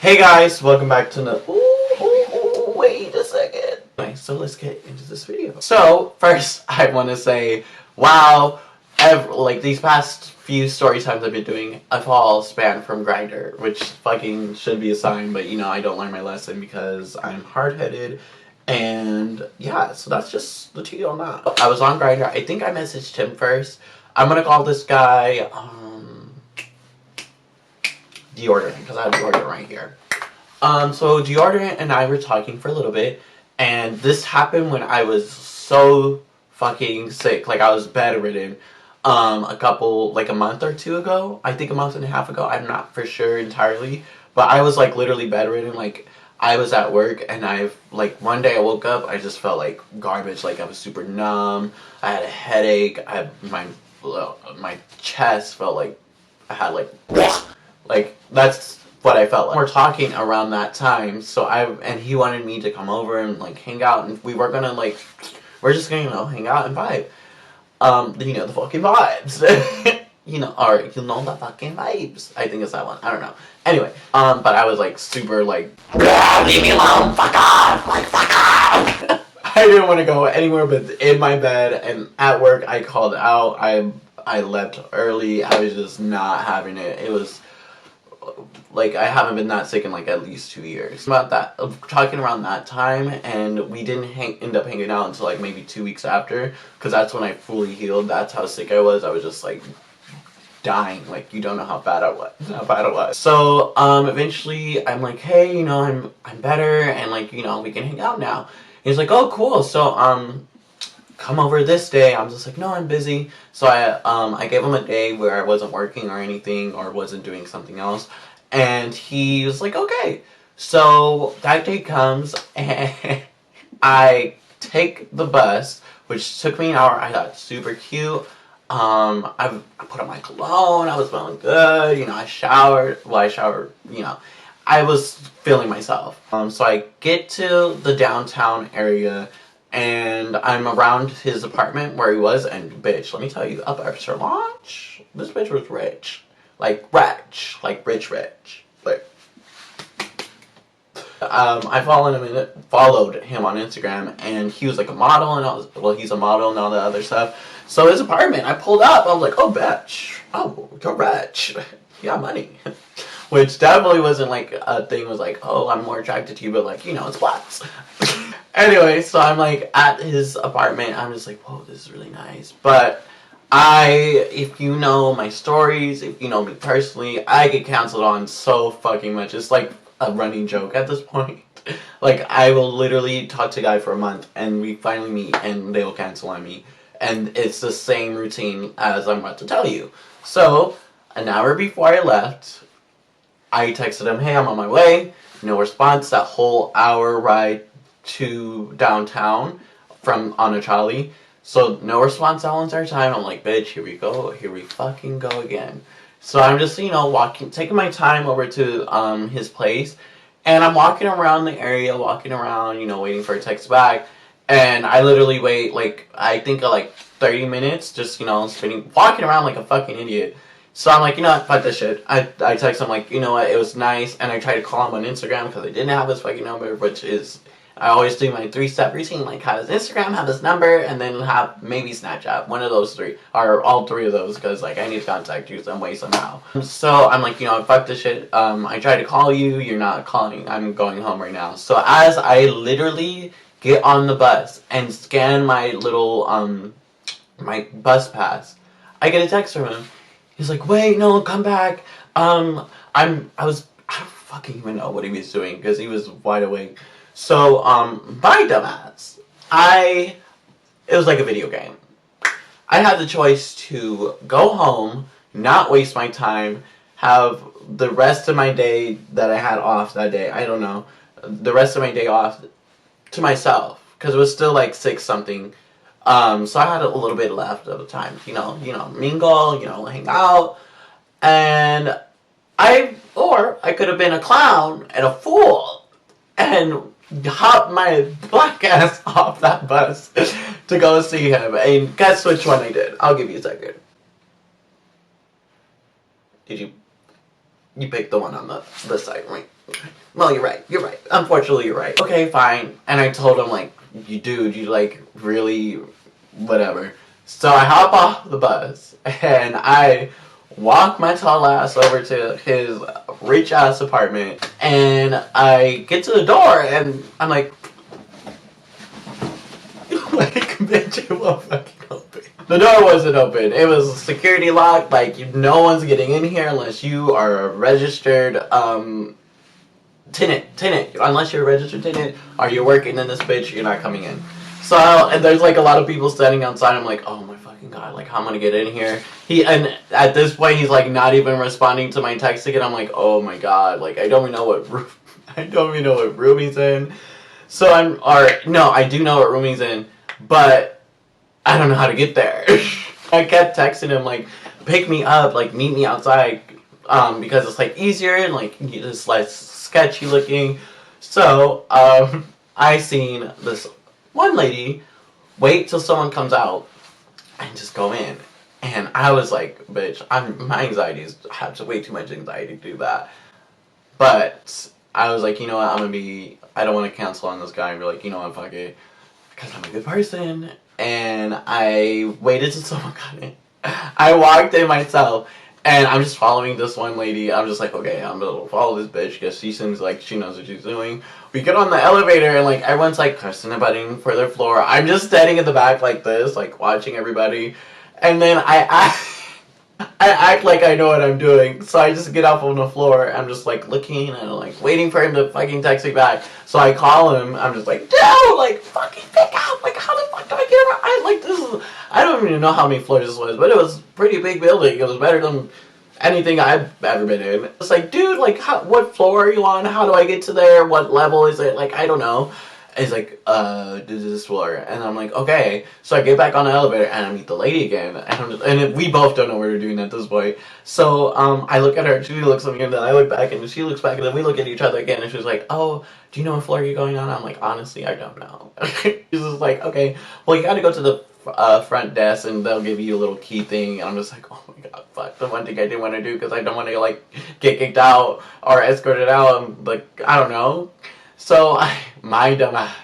Hey guys, welcome back to the. Ooh, wait a second. Okay, so let's get into this video. So first, I want to say, wow, like these past few story times I've been doing, I've all spanned from Grindr, which fucking should be a sign, but you know I don't learn my lesson because I'm hard-headed, and yeah, so that's just the tea on that. I was on Grindr. I think I messaged him first. I'm gonna call this guy Deodorant, because I have deodorant right here. So Deodorant and I were talking for a little bit, and this happened when I was so fucking sick. Like, I was bedridden, a month or two ago. I think a month and a half ago. I'm not for sure entirely, but I was, like, literally bedridden. Like, I was at work, and one day I woke up, I just felt like garbage. Like, I was super numb. I had a headache. My chest felt like I had, like, that's what I felt like. We're talking around that time, so and he wanted me to come over and, like, hang out, and we were gonna, we're just gonna, hang out and vibe. The fucking vibes. or, the fucking vibes. I think it's that one. I don't know. Anyway, but I was, super, leave me alone, fuck off, fuck off. I didn't want to go anywhere but in my bed, and at work, I called out. I left early. I was just not having it. It was I haven't been that sick in at least 2 years. About that, talking around that time, and we didn't end up hanging out until maybe 2 weeks after, because that's when I fully healed. That's how sick I was. I was just dying. You don't know how bad I was. So eventually I'm like, hey, I'm better, and we can hang out now. He's like, oh, cool. So come over this day. I'm just like, no, I'm busy. So I gave him a day where I wasn't working or anything, or wasn't doing something else, and he was like, okay. So that day comes, and I take the bus, which took me an hour. I got super cute. I put on my cologne. I was smelling good. I showered. Well, I showered. I was feeling myself. So I get to the downtown area, and I'm around his apartment where he was, and bitch, let me tell you, up after launch, this bitch was rich. Rich. I followed him on Instagram, and he was a model, and he's a model and all that other stuff. So his apartment, I pulled up, I was like, oh, bitch, oh, you're rich, you got money. Which definitely wasn't a thing, was oh, I'm more attracted to you, but it's blacks. Anyway, so I'm at his apartment. I'm just whoa, this is really nice. But if you know my stories, if you know me personally, I get canceled on so fucking much. It's a running joke at this point. I will literally talk to a guy for a month, and we finally meet, and they will cancel on me. And it's the same routine as I'm about to tell you. So, an hour before I left, I texted him, hey, I'm on my way. No response. That whole hour ride to downtown from on a trolley. So no response that whole entire time. I'm like, bitch, here we go. Here we fucking go again. So I'm just, taking my time over to his place. And I'm walking around the area, waiting for a text back. And I literally wait, I think 30 minutes, just, walking around like a fucking idiot. So I'm like, fuck this shit. I text him it was nice. And I tried to call him on Instagram because I didn't have his fucking number, which is, I always do my 3-step routine, have his Instagram, have his number, and then have maybe Snapchat. One of those three, or all three of those, because, I need to contact you some way, somehow. So I'm like, fuck this shit. I tried to call you, you're not calling, I'm going home right now. So as I literally get on the bus and scan my little, my bus pass, I get a text from him. He's like, wait, no, come back. I don't fucking even know what he was doing, because he was wide awake. So, my dumbass, it was like a video game. I had the choice to go home, not waste my time, have the rest of my day that I had off that day, I don't know, the rest of my day off to myself, because it was still 6-something, so I had a little bit left of the time, mingle, hang out, and or I could have been a clown and a fool, and hop my black ass off that bus to go see him. And guess which one I did? I'll give you a second. Did you picked the one on the side, right? Well, you're right. You're right. Unfortunately, you're right. Okay, fine. And I told him, like, you dude, you, like, really, whatever. So I hop off the bus, and I walk my tall ass over to his rich ass apartment, and I get to the door, and I'm like, bitch, it won't fucking open. The door wasn't open. It was security locked. Like, no one's getting in here unless you are a registered, tenant. Unless you're a registered tenant or you're working in this bitch, you're not coming in. So, and there's like a lot of people standing outside. I'm like, oh my fucking god, like how am I gonna get in here? And at this point, he's like not even responding to my text again. I'm like, oh my god, like I don't even know what room, I don't even know what room he's in. So no, I do know what room he's in, but I don't know how to get there. I kept texting him like, pick me up, like meet me outside, because it's like easier and like it's less sketchy looking. So I seen this one lady wait till someone comes out and just go in, and I was like, bitch, my anxieties, I have way too much anxiety to do that. But I was like, you know what, I don't want to cancel on this guy and be like, you know what, fuck it, because I'm a good person. And I waited till someone got in. I walked in myself, and I'm just following this one lady. I'm just like, okay, I'm gonna follow this bitch because she seems like she knows what she's doing. We get on the elevator, and like everyone's like pressing a button for their floor. I'm just standing in the back like this, like watching everybody, and then I act like I know what I'm doing. So I just get up on the floor. I'm just like looking and like waiting for him to fucking text me back. So I call him. I'm just like, dude, like fucking pick up. Like how the fuck do I get around? I don't even know how many floors this was, but it was a pretty big building. It was better than anything I've ever been in. It's like, dude, like what floor are you on? How do I get to there? What level is it? Like I don't know. He's like, this floor. And I'm like, okay. So I get back on the elevator and I meet the lady again. And we both don't know what we're doing at this point. So I look at her, she looks at me, and then I look back, and she looks back, and then we look at each other again, and she's like, oh, do you know what floor you're going on? I'm like, honestly, I don't know. She's just like, okay, well, you gotta go to the front desk, and they'll give you a little key thing. And I'm just like, oh my god, fuck. The one thing I didn't want to do, because I don't want to, like, get kicked out or escorted out. And, like, I don't know. So, my dumb ass,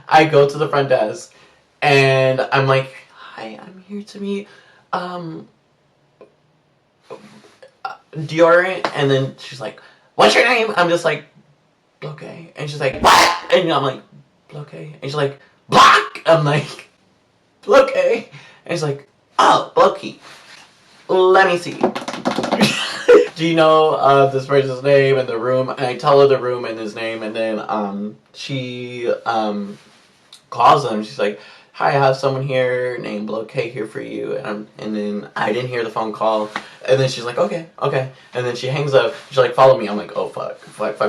I go to the front desk, and I'm like, hi, I'm here to meet, deodorant. And then she's like, what's your name? I'm just like, okay. And she's like, what? And I'm like, okay. And she's like, Block. I'm like, okay. And she's like, oh, Blocky. Let me see. Do you know this person's name and the room? And I tell her the room and his name, and then she calls him. She's like, hi, I have someone here named Bloke here for you. And then I didn't hear the phone call. And then she's like, okay. And then she hangs up. She's like, follow me. I'm like, oh, fuck. Like,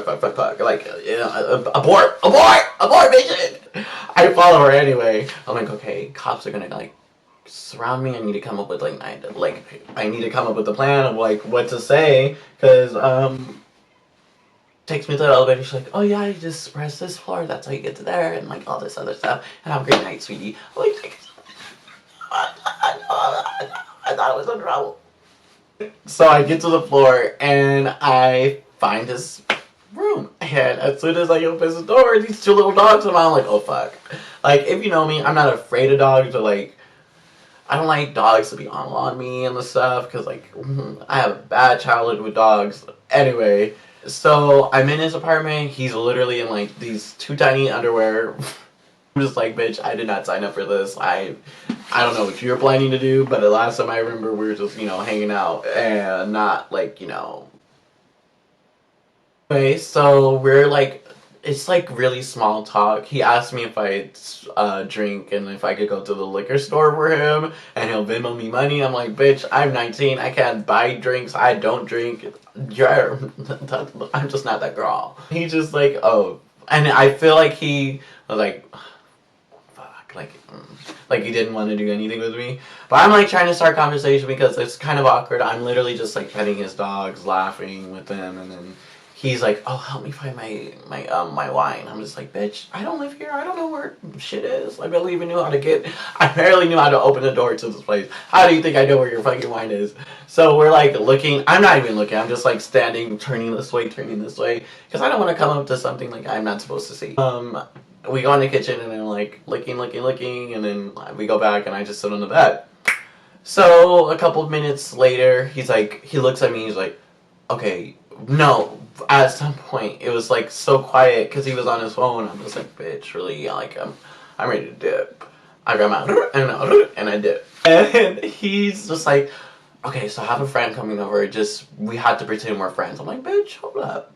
abort, mission. I follow her anyway. I'm like, okay, cops are gonna, like, surround me. I need to come up with, I need to come up with a plan of, like, what to say. Because, takes me to the elevator. She's like, oh yeah, you just press this floor. That's how you get to there. And, like, all this other stuff. And have a great night, sweetie. I'm like, thank you so much. I thought I was in trouble. So I get to the floor, and I find his room. And as soon as I open the door, these two little dogs, and I'm like, oh fuck. Like, if you know me, I'm not afraid of dogs, but, like, I don't like dogs to be on me and the stuff, because, like, I have a bad childhood with dogs. Anyway, so I'm in his apartment. He's literally in, like, these two tiny underwear. I'm just like, bitch, I did not sign up for this. I don't know what you're planning to do, but the last time I remember, we were just, hanging out and not, like, Anyway, so we're, like, it's, like, really small talk. He asked me if I drink and if I could go to the liquor store for him, and he'll Venmo me money. I'm like, bitch, I'm 19. I can't buy drinks. I don't drink. I'm just not that girl. He's just like, oh. And I feel like he was like, fuck, like he didn't want to do anything with me. But I'm, like, trying to start conversation because it's kind of awkward. I'm literally just, like, petting his dogs, laughing with them, and then he's like, oh, help me find my wine. I'm just like, bitch, I don't live here. I don't know where shit is. I barely even knew how to get. I barely knew how to open the door to this place. How do you think I know where your fucking wine is? So we're like looking. I'm not even looking. I'm just like standing, turning this way, because I don't want to come up to something like I'm not supposed to see. We go in the kitchen and I'm like looking, and then we go back and I just sit on the bed. So a couple of minutes later, he looks at me. He's like, okay, no. At some point, it was like so quiet because he was on his phone. I'm just like, bitch, really? Like, I'm ready to dip. I grab my and I dip. And he's just like, okay, so I have a friend coming over. We had to pretend we're friends. I'm like, bitch, hold up.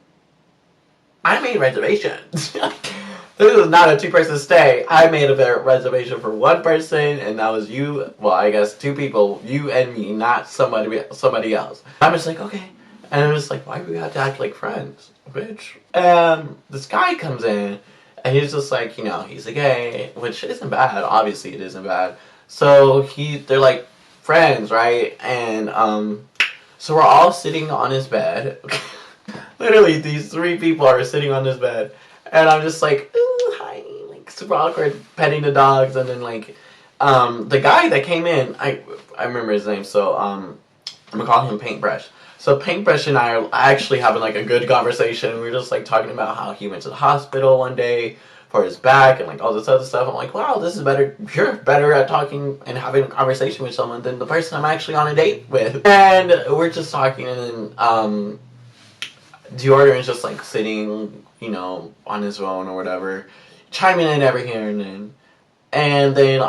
I made reservations. This is not a 2-person stay. I made a reservation for 1 person, and that was you. Well, I guess 2 people, you and me, not somebody else. I'm just like, okay. And I'm just like, why do we have to act like friends, bitch? This guy comes in, and he's just like, he's a gay, which isn't bad. Obviously, it isn't bad. So they're like friends, right? And so we're all sitting on his bed. Literally, these 3 people are sitting on this bed. And I'm just like, ooh, hi, like super awkward, petting the dogs, and then like, the guy that came in, I remember his name, so I'm gonna call him Paintbrush. So Paintbrush and I are actually having like a good conversation. We were just like talking about how he went to the hospital one day for his back and like all this other stuff. I'm like, wow, this is better. You're better at talking and having a conversation with someone than the person I'm actually on a date with. And we're just talking, and then Jordan's just like sitting, on his phone or whatever, chiming in every here and then. And then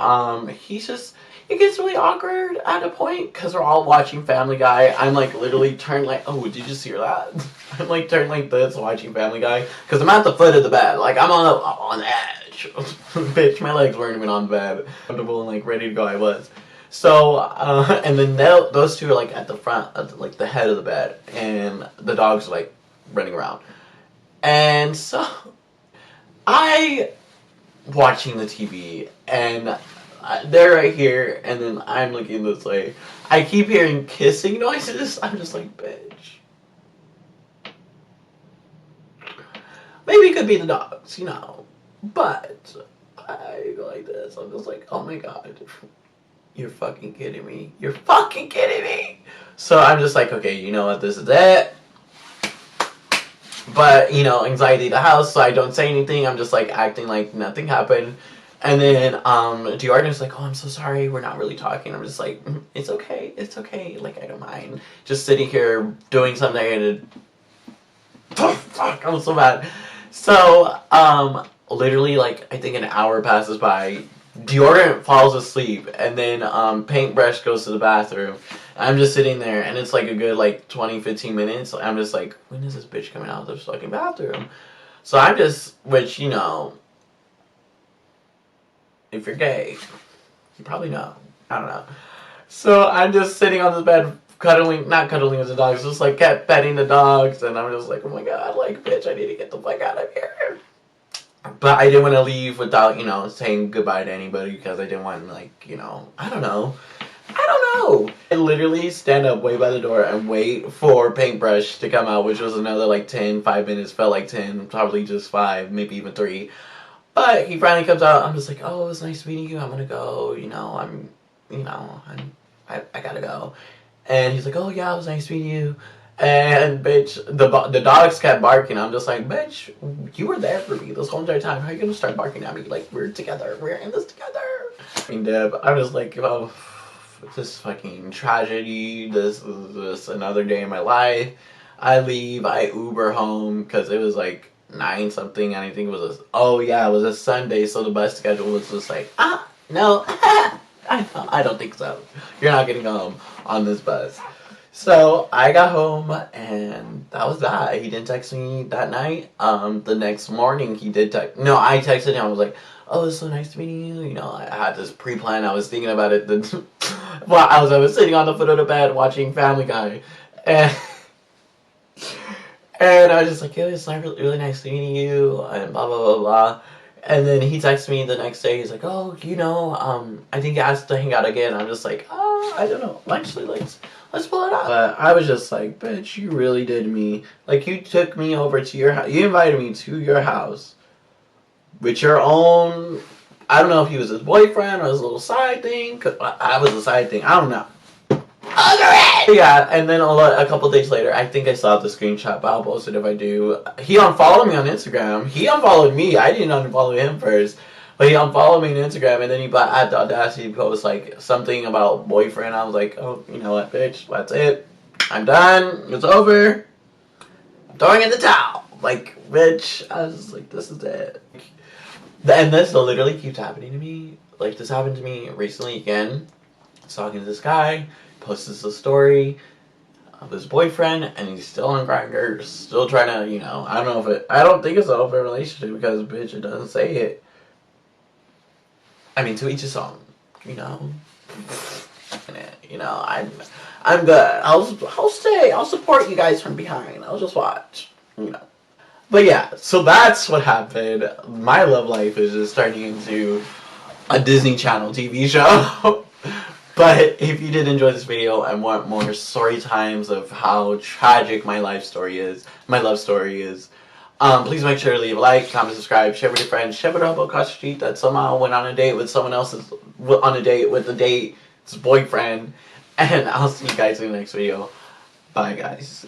it gets really awkward at a point because we're all watching Family Guy. I'm like literally turned like, oh, did you just hear that? I'm like turned like this watching Family Guy because I'm at the foot of the bed. Like I'm on the edge. Bitch, my legs weren't even on the bed. Comfortable and like ready to go I was. So, and then those 2 are like at the front, like the head of the bed. And the dogs are like running around. And so I watching the TV, and they're right here, and then I'm looking this way. I keep hearing kissing noises. I'm just like, bitch. Maybe it could be the dogs, but I go like this. I'm just like, oh my god, you're fucking kidding me. You're fucking kidding me. So I'm just like, okay, you know what, this is it. But, anxiety the house, so I don't say anything. I'm just, like, acting like nothing happened. And then, Jordan's like, oh, I'm so sorry. We're not really talking. I'm just like, it's okay. It's okay. Like, I don't mind. Just sitting here doing something and... Oh, fuck. I'm so mad. So, literally, like, I think an hour passes by. Jordan falls asleep. And then, Paintbrush goes to the bathroom. I'm just sitting there, and it's like a good, like, 20, 15 minutes. I'm just like, when is this bitch coming out of the fucking bathroom? So I'm just, which, if you're gay, you probably know. I don't know. So I'm just sitting on the bed, not cuddling with the dogs, just, like, kept petting the dogs, and I'm just like, oh my god, like, bitch, I need to get the fuck out of here. But I didn't want to leave without, saying goodbye to anybody, because I didn't want, like, I don't know. I literally stand up, wait by the door, and wait for Paintbrush to come out, which was another like 5 minutes, felt like 10, probably just 5, maybe even 3. But he finally comes out. I'm just like, oh, it was nice meeting you. I'm gonna go. I gotta go. And he's like, oh yeah, it was nice meeting you. And bitch, the dogs kept barking. I'm just like, bitch, you were there for me this whole entire time. How are you gonna start barking at me? Like, we're together. We're in this together. Deb, I'm just like, oh, this fucking tragedy. This is another day in my life. I leave. I Uber home because it was like 9 something. And I think it was it was a Sunday. So the bus schedule was just like, no, I don't think so. You're not getting home on this bus. So I got home, and that was that. He didn't text me that night. The next morning he did text. No, I texted him. I was like, oh, it's so nice meeting you. I had this pre-plan. I was thinking about it. Well, I was sitting on the foot of the bed watching Family Guy, and I was just like, it was really nice meeting you, and blah blah blah blah. And then he texted me the next day. He's like, oh, I think he asked to hang out again. I'm just like, oh, I don't know. Actually, Let's pull it up. But I was just like, bitch, you really did me. Like, you took me over to your house. You invited me to your house with your own. I don't know if he was his boyfriend or his little side thing. Cause I was a side thing. I don't know. Yeah, and then a couple days later, I think I saw the screenshot, but I'll post it if I do. He unfollowed me on Instagram. He unfollowed me. I didn't unfollow him first. But he unfollowed me on Instagram, and then he had the audacity to post like something about boyfriend. I was like, oh, you know what, bitch, that's it. I'm done. It's over. I'm throwing in the towel. Like, bitch, I was just like, this is it. And this literally keeps happening to me. Like, this happened to me recently again. I was talking to this guy, posted a story of his boyfriend, and he's still on Grindr, still trying to, you know, I don't think it's an open relationship because, bitch, it doesn't say it. I mean, to each his own, you know. You know, I'm good. I'll stay. I'll support you guys from behind. I'll just watch, you know. But yeah, so that's what happened. My love life is just turning into a Disney Channel TV show. But if you did enjoy this video and want more story times of how tragic my love story is, please make sure to leave a like, comment, subscribe, share with your friends, share with a hobo across the street that somehow went on a date with someone else's, on a date with the date's boyfriend. And I'll see you guys in the next video. Bye, guys.